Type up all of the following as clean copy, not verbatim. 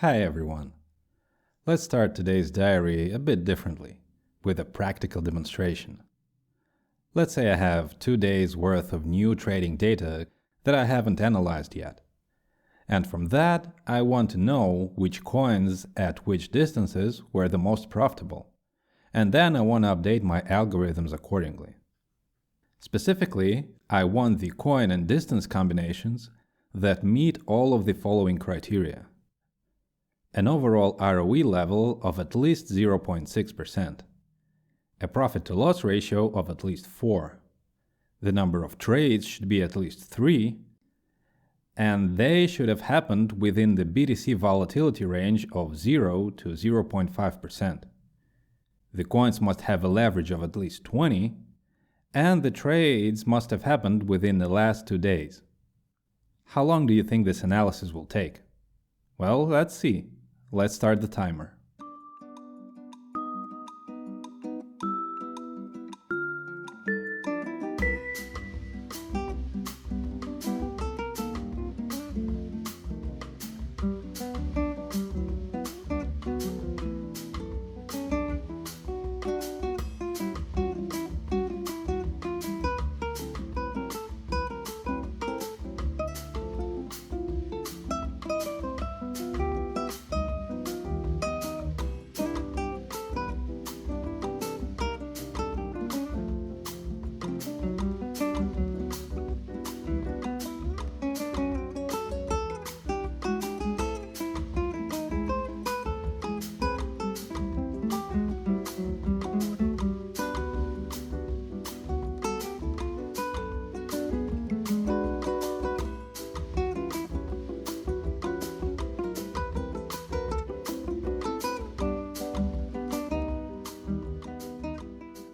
Hi everyone. Let's start today's diary a bit differently, with a practical demonstration. Let's say I have 2 days worth of new trading data that I haven't analyzed yet. And from that, I want to know which coins at which distances were the most profitable. And then I want to update my algorithms accordingly. Specifically, I want the coin and distance combinations that meet all of the following criteria. An overall ROE level of at least 0.6%, a profit-to-loss ratio of at least 4, the number of trades should be at least 3, and they should have happened within the BTC volatility range of 0 to 0.5%. The coins must have a leverage of at least 20, and the trades must have happened within the last 2 days. How long do you think this analysis will take? Well, let's see. Let's start the timer.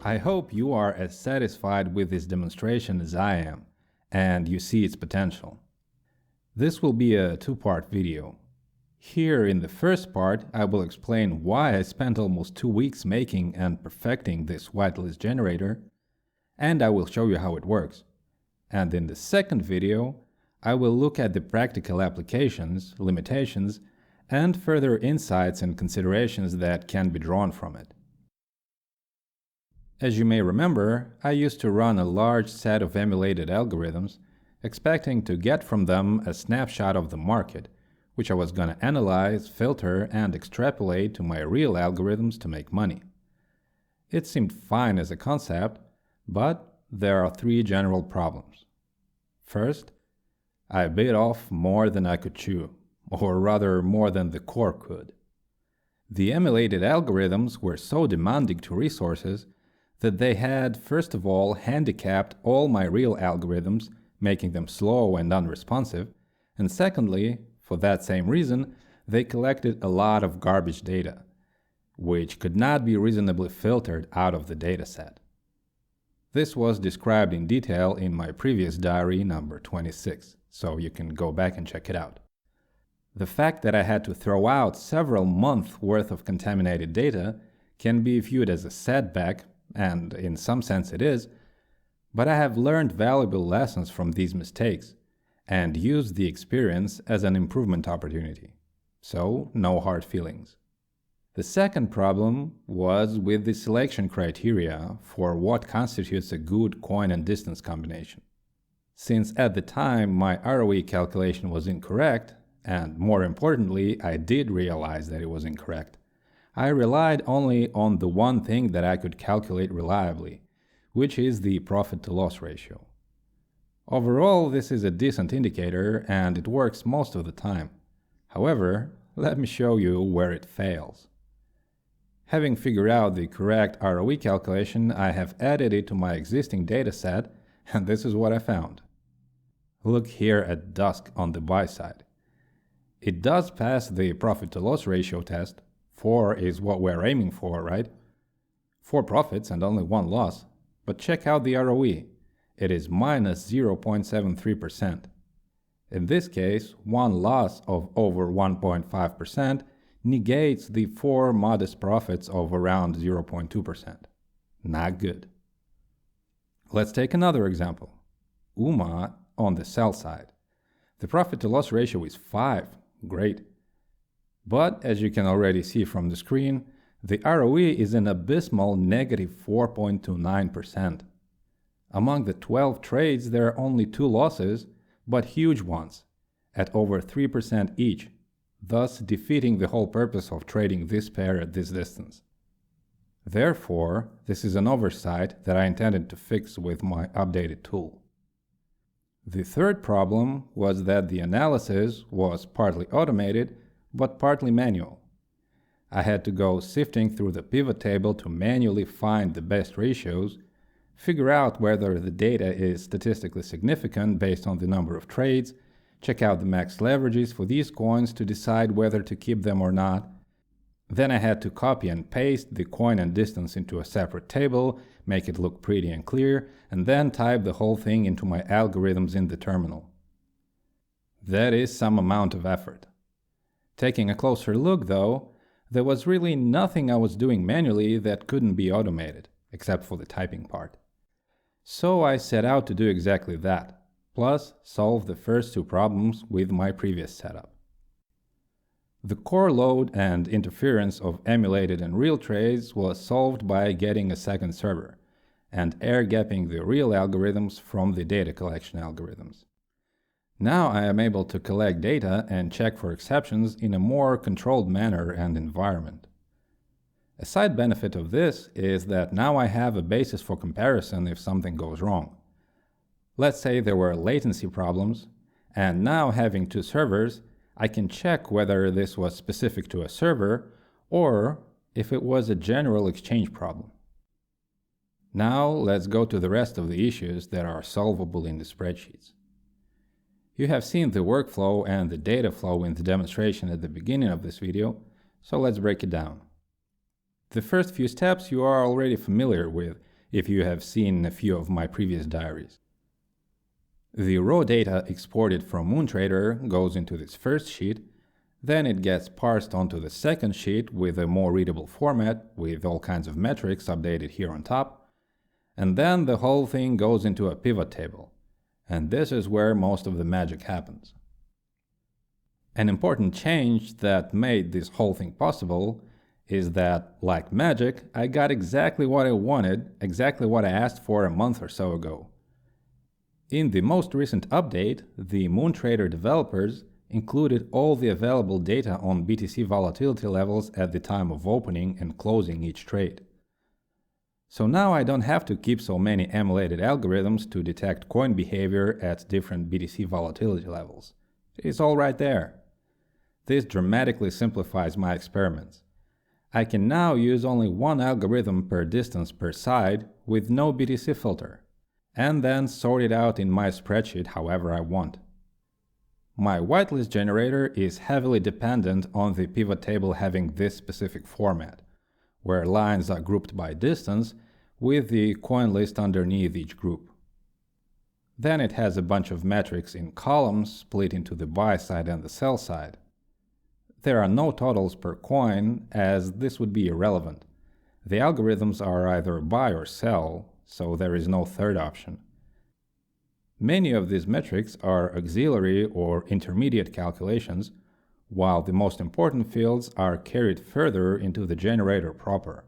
I hope you are as satisfied with this demonstration as I am, and you see its potential. This will be a 2-part video. Here in the first part, I will explain why I spent almost 2 weeks making and perfecting this whitelist generator, and I will show you how it works. And in the second video, I will look at the practical applications, limitations, and further insights and considerations that can be drawn from it. As you may remember, I used to run a large set of emulated algorithms, expecting to get from them a snapshot of the market, which I was going to analyze, filter, and extrapolate to my real algorithms to make money. It seemed fine as a concept, but there are 3 general problems. First, I bit off more than I could chew, or rather more than the core could. The emulated algorithms were so demanding to resources that they had, first of all, handicapped all my real algorithms, making them slow and unresponsive, and secondly, for that same reason, they collected a lot of garbage data, which could not be reasonably filtered out of the dataset. This was described in detail in my previous diary number 26, so you can go back and check it out. The fact that I had to throw out several months' worth of contaminated data can be viewed as a setback, and in some sense it is, but I have learned valuable lessons from these mistakes and used the experience as an improvement opportunity. So, no hard feelings. The second problem was with the selection criteria for what constitutes a good coin and distance combination. Since at the time my ROE calculation was incorrect, and more importantly, I did realize that it was incorrect, I relied only on the one thing that I could calculate reliably, which is the profit-to-loss ratio. Overall, this is a decent indicator and it works most of the time. However, let me show you where it fails. Having figured out the correct ROE calculation, I have added it to my existing dataset, and this is what I found. Look here at dusk on the buy side. It does pass the profit-to-loss ratio test. 4 is what we're aiming for, right? 4 profits and only 1 loss. But check out the ROE. It is minus 0.73%. In this case, 1 loss of over 1.5% negates the 4 modest profits of around 0.2%. Not good. Let's take another example. UMA on the sell side. The profit-to-loss ratio is 5. Great. But as you can already see from the screen, the ROE is an abysmal negative 4.29%. Among the 12 trades, there are only 2 losses, but huge ones, at over 3% each, thus defeating the whole purpose of trading this pair at this distance. Therefore, this is an oversight that I intended to fix with my updated tool. The third problem was that the analysis was partly automated, but partly manual. I had to go sifting through the pivot table to manually find the best ratios, figure out whether the data is statistically significant based on the number of trades, check out the max leverages for these coins to decide whether to keep them or not. Then I had to copy and paste the coin and distance into a separate table, make it look pretty and clear, and then type the whole thing into my algorithms in the terminal. That is some amount of effort. Taking a closer look though, there was really nothing I was doing manually that couldn't be automated, except for the typing part. So I set out to do exactly that, plus solve the first 2 problems with my previous setup. The core load and interference of emulated and real trades was solved by getting a second server and air-gapping the real algorithms from the data collection algorithms. Now I am able to collect data and check for exceptions in a more controlled manner and environment. A side benefit of this is that now I have a basis for comparison if something goes wrong. Let's say there were latency problems, and now having 2 servers, I can check whether this was specific to a server or if it was a general exchange problem. Now let's go to the rest of the issues that are solvable in the spreadsheets. You have seen the workflow and the data flow in the demonstration at the beginning of this video, so let's break it down. The first few steps you are already familiar with if you have seen a few of my previous diaries. The raw data exported from MoonTrader goes into this first sheet, then it gets parsed onto the second sheet with a more readable format with all kinds of metrics updated here on top, and then the whole thing goes into a pivot table, and this is where most of the magic happens. An important change that made this whole thing possible is that, like magic, I got exactly what I wanted, exactly what I asked for a month or so ago. In the most recent update, the MoonTrader developers included all the available data on BTC volatility levels at the time of opening and closing each trade. So now I don't have to keep so many emulated algorithms to detect coin behavior at different BTC volatility levels. It's all right there. This dramatically simplifies my experiments. I can now use only 1 algorithm per distance per side with no BTC filter, and then sort it out in my spreadsheet however I want. My whitelist generator is heavily dependent on the pivot table having this specific format, where lines are grouped by distance with the coin list underneath each group. Then it has a bunch of metrics in columns split into the buy side and the sell side. There are no totals per coin, as this would be irrelevant. The algorithms are either buy or sell, so there is no third option. Many of these metrics are auxiliary or intermediate calculations, while the most important fields are carried further into the generator proper,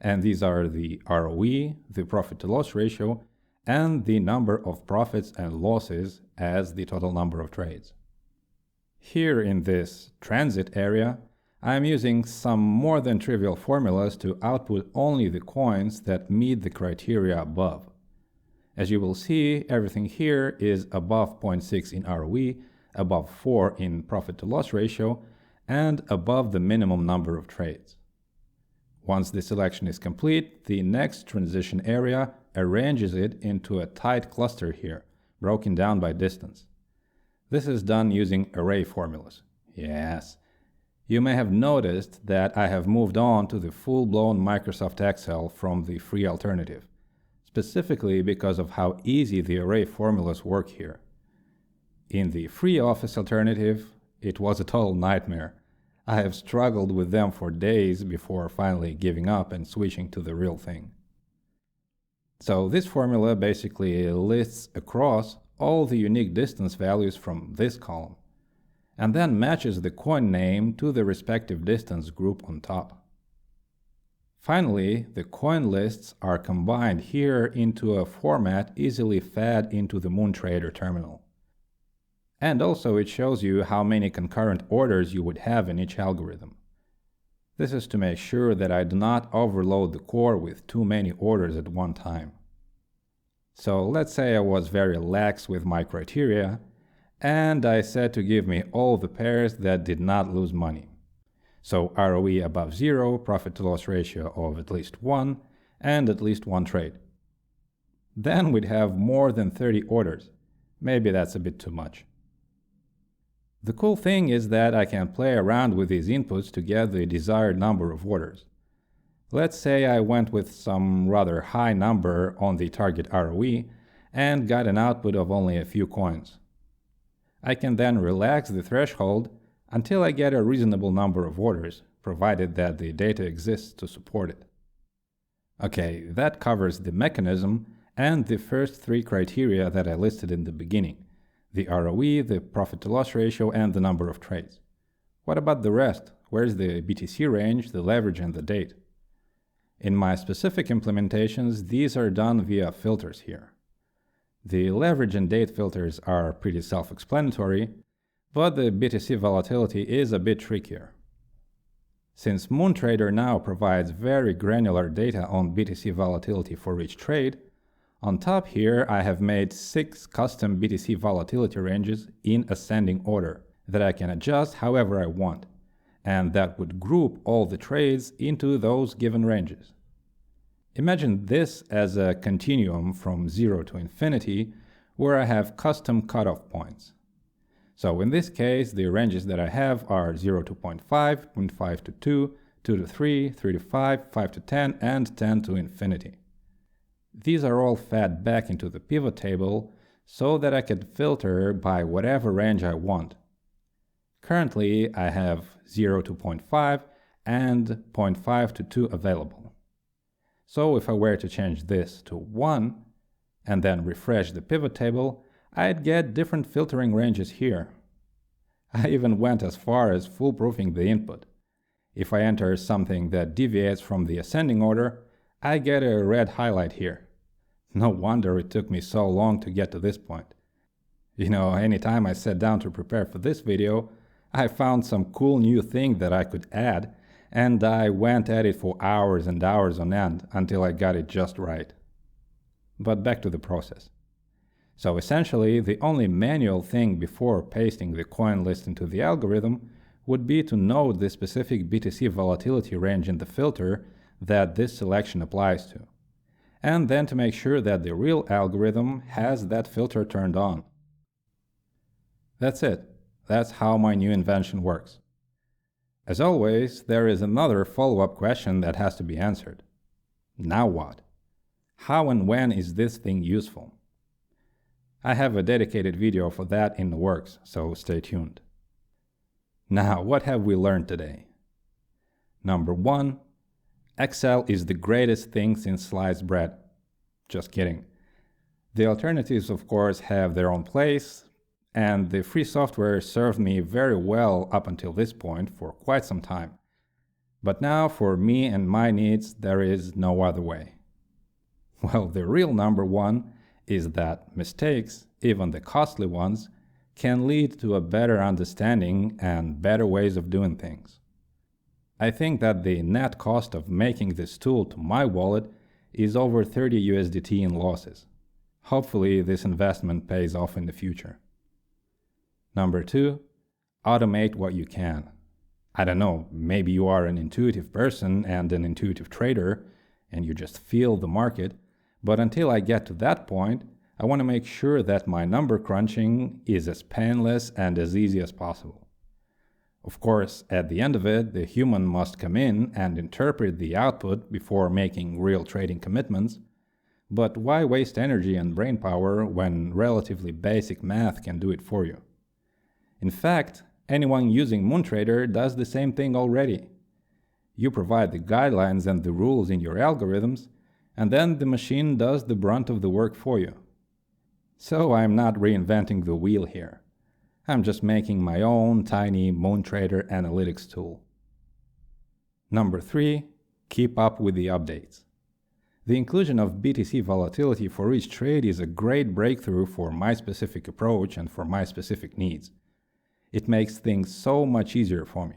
and these are the ROE, the profit-to-loss ratio, and the number of profits and losses as the total number of trades. Here in this transit area, I am using some more than trivial formulas to output only the coins that meet the criteria above. As you will see, everything here is above 0.6 in ROE, above 4 in profit-to-loss ratio, and above the minimum number of trades. Once the selection is complete, the next transition area arranges it into a tight cluster here, broken down by distance. This is done using array formulas. Yes. You may have noticed that I have moved on to the full-blown Microsoft Excel from the free alternative, specifically because of how easy the array formulas work here. In the free Office alternative, it was a total nightmare. I have struggled with them for days before finally giving up and switching to the real thing. So this formula basically lists across all the unique distance values from this column. and then matches the coin name to the respective distance group on top. Finally, the coin lists are combined here into a format easily fed into the MoonTrader terminal. And also it shows you how many concurrent orders you would have in each algorithm. This is to make sure that I do not overload the core with too many orders at one time. So let's say I was very lax with my criteria, and I said to give me all the pairs that did not lose money. So ROE above 0, profit-to-loss ratio of at least 1, and at least one trade. Then we'd have more than 30 orders. Maybe that's a bit too much. The cool thing is that I can play around with these inputs to get the desired number of orders. Let's say I went with some rather high number on the target ROE and got an output of only a few coins. I can then relax the threshold until I get a reasonable number of orders, provided that the data exists to support it. Okay, that covers the mechanism and the first three criteria that I listed in the beginning: the ROE, the profit-to-loss ratio, and the number of trades. What about the rest? Where's the BTC range, the leverage, and the date? In my specific implementations, these are done via filters here. The leverage and date filters are pretty self-explanatory, but the BTC volatility is a bit trickier. Since MoonTrader now provides very granular data on BTC volatility for each trade, on top here I have made 6 custom BTC volatility ranges in ascending order that I can adjust however I want, and that would group all the trades into those given ranges. Imagine this as a continuum from 0 to infinity where I have custom cutoff points. So in this case, the ranges that I have are 0 to 0.5, 0.5 to 2, 2 to 3, 3 to 5, 5 to 10, and 10 to infinity. These are all fed back into the pivot table so that I can filter by whatever range I want. Currently, I have 0 to 0.5 and 0.5 to 2 available. So if I were to change this to 1 and then refresh the pivot table, I'd get different filtering ranges here. I even went as far as foolproofing the input. If I enter something that deviates from the ascending order, I get a red highlight here. No wonder it took me so long to get to this point. You know, anytime I sat down to prepare for this video, I found some cool new thing that I could add, and I went at it for hours and hours on end until I got it just right. But back to the process. So essentially, the only manual thing before pasting the coin list into the algorithm would be to node the specific BTC volatility range in the filter that this selection applies to, and then to make sure that the real algorithm has that filter turned on. That's it. That's how my new invention works. As always, there is another follow-up question that has to be answered. Now what? How and when is this thing useful? I have a dedicated video for that in the works, so stay tuned. Now, what have we learned today? Number 1, Excel is the greatest thing since sliced bread. Just kidding. The alternatives, of course, have their own place, and the free software served me very well up until this point for quite some time. But now, for me and my needs, there is no other way. Well, the real number 1 is that mistakes, even the costly ones, can lead to a better understanding and better ways of doing things. I think that the net cost of making this tool to my wallet is over 30 USDT in losses. Hopefully this investment pays off in the future. Number 2, automate what you can. I don't know, maybe you are an intuitive person and an intuitive trader, and you just feel the market, but until I get to that point, I want to make sure that my number crunching is as painless and as easy as possible. Of course, at the end of it, the human must come in and interpret the output before making real trading commitments, but why waste energy and brainpower when relatively basic math can do it for you? In fact, anyone using MoonTrader does the same thing already. You provide the guidelines and the rules in your algorithms, and then the machine does the brunt of the work for you. So I'm not reinventing the wheel here. I'm just making my own tiny MoonTrader analytics tool. Number 3. Keep up with the updates. The inclusion of BTC volatility for each trade is a great breakthrough for my specific approach and for my specific needs. It makes things so much easier for me.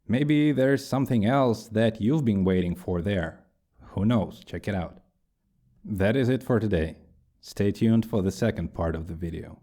Maybe there's something else that you've been waiting for there. Who knows? Check it out. That is it for today. Stay tuned for the second part of the video.